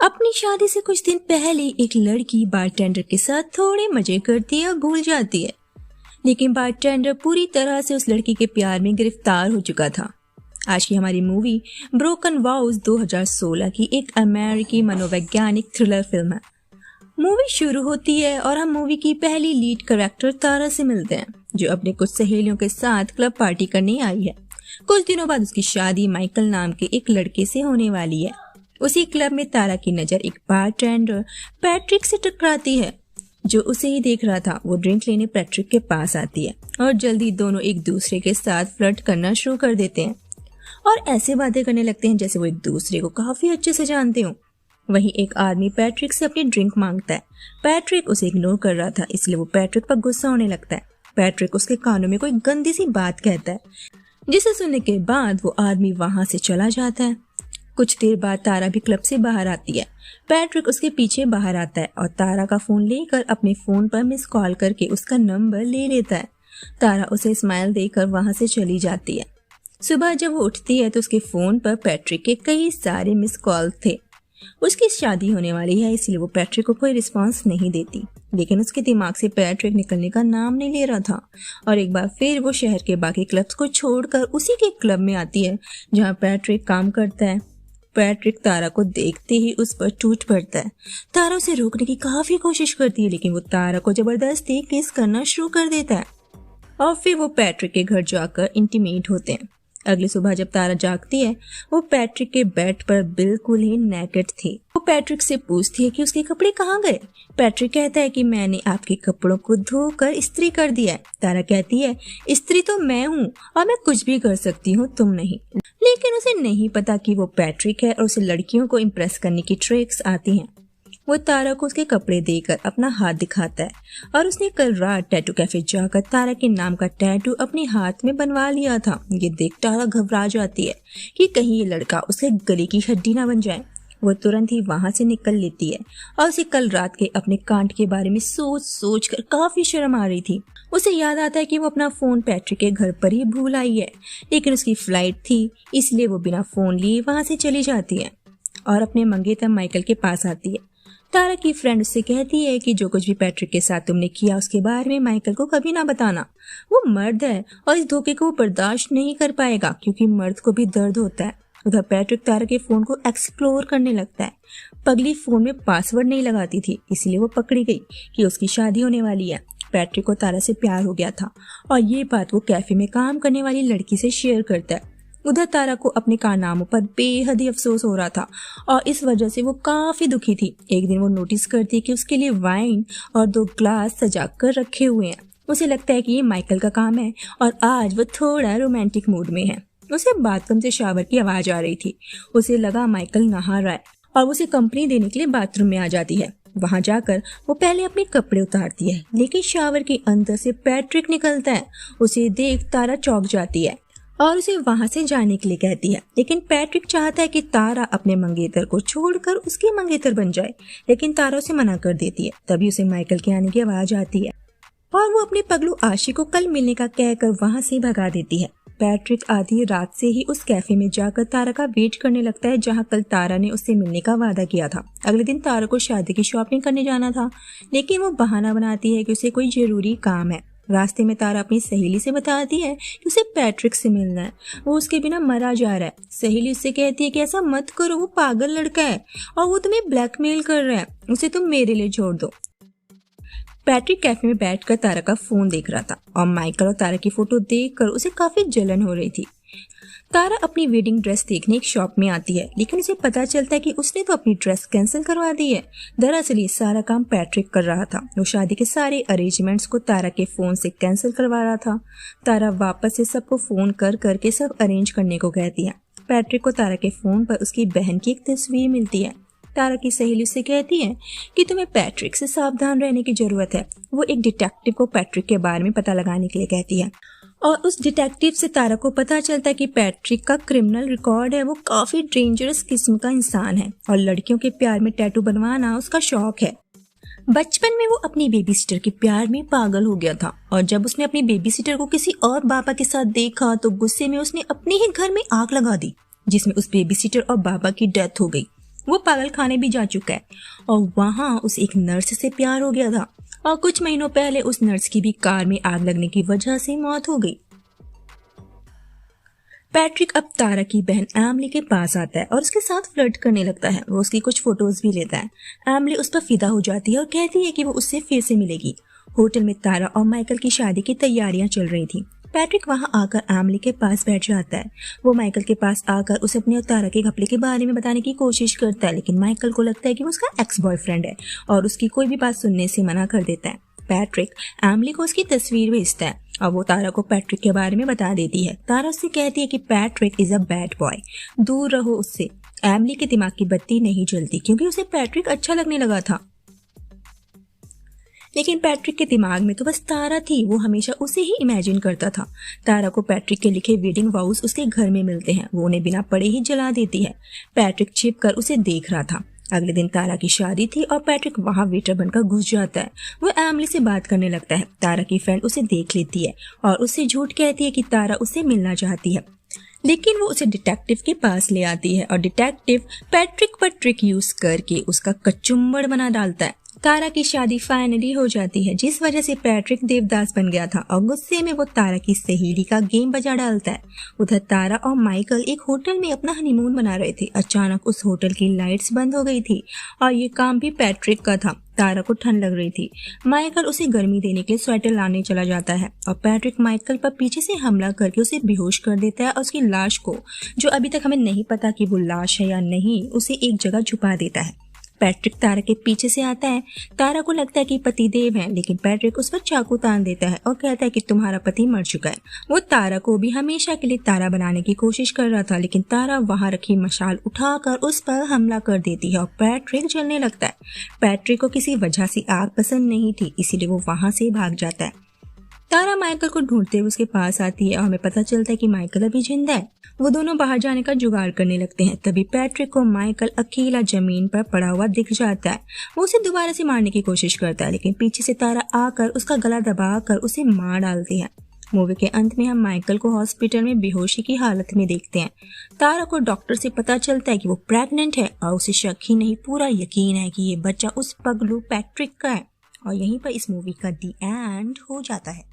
अपनी शादी से कुछ दिन पहले एक लड़की बारटेंडर के साथ थोड़े मजे करती है और भूल जाती है, लेकिन बारटेंडर पूरी तरह से उस लड़की के प्यार में गिरफ्तार हो चुका था। आज की हमारी मूवी ब्रोकन वाउज 2016 की एक अमेरिकी मनोवैज्ञानिक थ्रिलर फिल्म है। मूवी शुरू होती है और हम मूवी की पहली लीड कैरेक्टर तारा से मिलते हैं, जो अपने कुछ सहेलियों के साथ क्लब पार्टी करने आई है। कुछ दिनों बाद उसकी शादी माइकल नाम के एक लड़के से होने वाली है। उसी क्लब में तारा की नज़र एक बारटेंडर पैट्रिक से टकराती है, जो उसे ही देख रहा था। वो ड्रिंक लेने पैट्रिक के पास आती है और जल्दी दोनों एक दूसरे के साथ फ्लर्ट करना शुरू कर देते हैं और ऐसे बातें करने लगते हैं जैसे वो एक दूसरे को काफी अच्छे से जानते हो। वहीं एक आदमी पैट्रिक से अपनी ड्रिंक मांगता है। पैट्रिक उसे इग्नोर कर रहा था, इसलिए वो पैट्रिक पर गुस्सा होने लगता है। पैट्रिक उसके कानों में कोई गंदी सी बात कहता है, जिसे सुनने के बाद वो आदमी वहां से चला जाता है। कुछ देर बाद तारा भी क्लब से बाहर आती है। पैट्रिक उसके पीछे बाहर आता है और तारा का फोन लेकर अपने फोन पर मिस कॉल करके उसका नंबर ले लेता है। तारा उसे स्माइल देकर वहां से चली जाती है। सुबह जब वो उठती है तो उसके फोन पर पैट्रिक के कई सारे मिस कॉल थे। उसकी शादी होने वाली है, इसलिए वो पैट्रिक को कोई रिस्पॉन्स नहीं देती, लेकिन उसके दिमाग से पैट्रिक निकलने का नाम नहीं ले रहा था और एक बार फिर वो शहर के बाकी क्लब्स को छोड़कर उसी के क्लब में आती है जहाँ पैट्रिक काम करता है। पैट्रिक तारा को देखते ही उस पर टूट पड़ता है। तारा उसे रोकने की काफी कोशिश करती है, लेकिन वो तारा को जबरदस्ती किस करना शुरू कर देता है और फिर वो पैट्रिक के घर जाकर इंटीमेट होते हैं। अगली सुबह जब तारा जागती है, वो पैट्रिक के बेड पर बिल्कुल ही नेकेड थी। वो पैट्रिक से पूछती है कि उसके कपड़े कहाँ गए। पैट्रिक कहता है कि मैंने आपके कपड़ों को धोकर इस्त्री कर दिया है। तारा कहती है, इस्त्री तो मैं हूँ और मैं कुछ भी कर सकती हूँ, तुम नहीं। लेकिन उसे नहीं पता कि वो पैट्रिक है और उसे लड़कियों को इम्प्रेस करने की ट्रिक्स आती हैं। वो तारा को उसके कपड़े देकर अपना हाथ दिखाता है और उसने कल रात टैटू कैफे जाकर तारा के नाम का टैटू अपने हाथ में बनवा लिया था। ये देख तारा घबरा जाती है कि कहीं ये लड़का उसे गले की हड्डी ना बन जाए। वो तुरंत ही वहां से निकल लेती है और उसे कल रात के अपने कांड के बारे में सोच सोच कर काफी शर्म आ रही थी। उसे याद आता है कि वो अपना फोन पैट्रिक के घर पर ही भूल आई है, लेकिन उसकी फ्लाइट थी, इसलिए वो बिना फोन लिए वहां से चली जाती है और अपने मंगेतर माइकल के पास आती है। तारा की फ्रेंड उससे कहती है कि जो कुछ भी पैट्रिक के साथ तुमने किया उसके बारे में माइकल को कभी ना बताना। वो मर्द है और इस धोखे को वो बर्दाश्त नहीं कर पाएगा, क्योंकि मर्द को भी दर्द होता है। उधर पैट्रिक तारा के फोन को एक्सप्लोर करने लगता है। पगली फोन में पासवर्ड नहीं लगाती थी, इसलिए वो पकड़ी गई कि उसकी शादी होने वाली है। पैट्रिक को तारा से प्यार हो गया था और ये बात वो कैफे में काम करने वाली लड़की से शेयर करता है। उधर तारा को अपने कारनामों पर बेहद ही अफसोस हो रहा था और इस वजह से वो काफी दुखी थी। एक दिन वो नोटिस करती है कि उसके लिए वाइन और 2 ग्लास सजा कर रखे हुए हैं। उसे लगता है कि ये माइकल का काम है और आज वो थोड़ा रोमांटिक मूड में है। उसे बाथरूम से शावर की आवाज आ रही थी। उसे लगा माइकल नहा रहा है और उसे कंपनी देने के लिए बाथरूम में आ जाती है। वहां जाकर वो पहले अपने कपड़े उतारती है, लेकिन शावर के अंदर से पैट्रिक निकलता है। उसे देख तारा चौंक जाती है और उसे वहां से जाने के लिए कहती है, लेकिन पैट्रिक चाहता है कि तारा अपने मंगेतर को छोड़कर उसकी मंगेतर बन जाए, लेकिन तारा उसे मना कर देती है। तभी उसे माइकल के आने की आवाज आती है और वो अपने पगलू आशिक को कल मिलने का कहकर वहां से भगा देती है। पैट्रिक आधी रात से ही उस कैफे में जाकर तारा का वेट करने लगता है, जहां कल तारा ने उससे मिलने का वादा किया था। अगले दिन तारा को शादी की शॉपिंग करने जाना था, लेकिन वो बहाना बनाती है कि उसे कोई जरूरी काम है। रास्ते में तारा अपनी सहेली से बताती है कि उसे पैट्रिक से मिलना है, वो उसके बिना मरा जा रहा है। सहेली उससे कहती है कि ऐसा मत करो, वो पागल लड़का है और वो तुम्हें ब्लैकमेल कर रहा है, उसे तुम मेरे लिए छोड़ दो। पैट्रिक कैफे में बैठकर तारा का फोन देख रहा था और माइकल और तारा की फोटो देखकर उसे काफी जलन हो रही थी। तारा अपनी वेडिंग ड्रेस देखने एक शॉप में आती है, लेकिन उसे पता चलता है कि उसने तो अपनी ड्रेस कैंसिल करवा दी है। दरअसल ये सारा काम पैट्रिक कर रहा था। वो शादी के सारे अरेंजमेंट्स को तारा के फोन से कैंसिल करवा रहा था। तारा वापस से सबको फोन कर करके सब अरेंज करने को कहती है। पैट्रिक को तारा के फोन पर उसकी बहन की एक तस्वीर मिलती है। तारा की सहेली से कहती है कि तुम्हें पैट्रिक से सावधान रहने की जरूरत है। वो एक डिटेक्टिव को पैट्रिक के बारे में पता लगाने के लिए कहती है और उस डिटेक्टिव से तारा को पता चलता है कि पैट्रिक का क्रिमिनल रिकॉर्ड है। वो काफी डेंजरस किस्म का इंसान है और लड़कियों के प्यार में टैटू बनवाना उसका शौक है। बचपन में वो अपनी बेबी सिटर के प्यार में पागल हो गया था और जब उसने अपनी बेबी सिटर को किसी और बाबा के साथ देखा तो गुस्से में उसने अपने ही घर में आग लगा दी, जिसमें उस बेबी सिटर और बाबा की डेथ हो गई। वो पागल खाने भी जा चुका है और वहाँ उसे एक नर्स से प्यार हो गया था और कुछ महीनों पहले उस नर्स की भी कार में आग लगने की वजह से मौत हो गई। पैट्रिक अब तारा की बहन एमली के पास आता है और उसके साथ फ्लर्ट करने लगता है। वो उसकी कुछ फोटोज भी लेता है। एमली उस पर फिदा हो जाती है और कहती है कि वो उससे फिर से मिलेगी। होटल में तारा और माइकल की शादी की तैयारियां चल रही थी। पैट्रिक वहां आकर एमली के पास बैठ जाता है। वो माइकल के पास आकर उसे अपने और तारा के घपले के बारे में बताने की कोशिश करता है, लेकिन माइकल को लगता है कि वो उसका एक्स बॉयफ्रेंड है और उसकी कोई भी बात सुनने से मना कर देता है। पैट्रिक एमली को उसकी तस्वीर भेजता है और वो तारा को पैट्रिक के बारे में बता देती है। तारा उससे कहती है कि Patrick is a bad boy, दूर रहो उससे। एमली के दिमाग की बत्ती नहीं जलती क्योंकि उसे पैट्रिक अच्छा लगने लगा था, लेकिन पैट्रिक के दिमाग में तो बस तारा थी। वो हमेशा उसे ही इमेजिन करता था। तारा को पैट्रिक के लिखे वेडिंग वाउस उसके घर में मिलते हैं। वो उन्हें बिना पढ़े ही जला देती है। पैट्रिक छिपकर उसे देख रहा था। अगले दिन तारा की शादी थी और पैट्रिक वहां वेटर बनकर घुस जाता है। वो एमली से बात करने लगता है। तारा की फ्रेंड उसे देख लेती है और उससे झूठ कहती है कि तारा उससे मिलना चाहती है, लेकिन वो उसे डिटेक्टिव के पास ले आती है और डिटेक्टिव पैट्रिक पर ट्रिक यूज करके उसका कचुम्बड़ बना डालता है। तारा की शादी फाइनली हो जाती है, जिस वजह से पैट्रिक देवदास बन गया था और गुस्से में वो तारा की सहेली का गेम बजा डालता है। उधर तारा और माइकल एक होटल में अपना हनीमून मना रहे थे। अचानक उस होटल की लाइट्स बंद हो गई थी और ये काम भी पैट्रिक का था। तारा को ठंड लग रही थी। माइकल उसे गर्मी देने के लिए स्वेटर लाने चला जाता है और पैट्रिक माइकल पर पीछे से हमला करके उसे बेहोश कर देता है और उसकी लाश को, जो अभी तक हमें नहीं पता कि वो लाश है या नहीं, उसे एक जगह छुपा देता है। पैट्रिक तारा के पीछे से आता है। तारा को लगता है कि पति देव है, लेकिन पैट्रिक उस पर चाकू तान देता है और कहता है कि तुम्हारा पति मर चुका है। वो तारा को भी हमेशा के लिए तारा बनाने की कोशिश कर रहा था, लेकिन तारा वहां रखी मशाल उठाकर उस पर हमला कर देती है और पैट्रिक जलने लगता है। पैट्रिक को किसी वजह से आग पसंद नहीं थी, इसीलिए वो वहां से भाग जाता है। तारा माइकल को ढूंढते हुए उसके पास आती है और हमें पता चलता है कि माइकल अभी जिंदा है। वो दोनों बाहर जाने का जुगाड़ करने लगते हैं। तभी पैट्रिक को माइकल अकेला जमीन पर पड़ा हुआ दिख जाता है। वो उसे दोबारा से मारने की कोशिश करता है, लेकिन पीछे से तारा आकर उसका गला दबाकर उसे मार डालती है। मूवी के अंत में हम माइकल को हॉस्पिटल में बेहोशी की हालत में देखते हैं। तारा को डॉक्टर से पता चलता है कि वो प्रेग्नेंट है और उसे शक ही नहीं, पूरा यकीन है कि ये बच्चा उस पगलू पैट्रिक का है। और यहीं पर इस मूवी का दी एंड हो जाता है।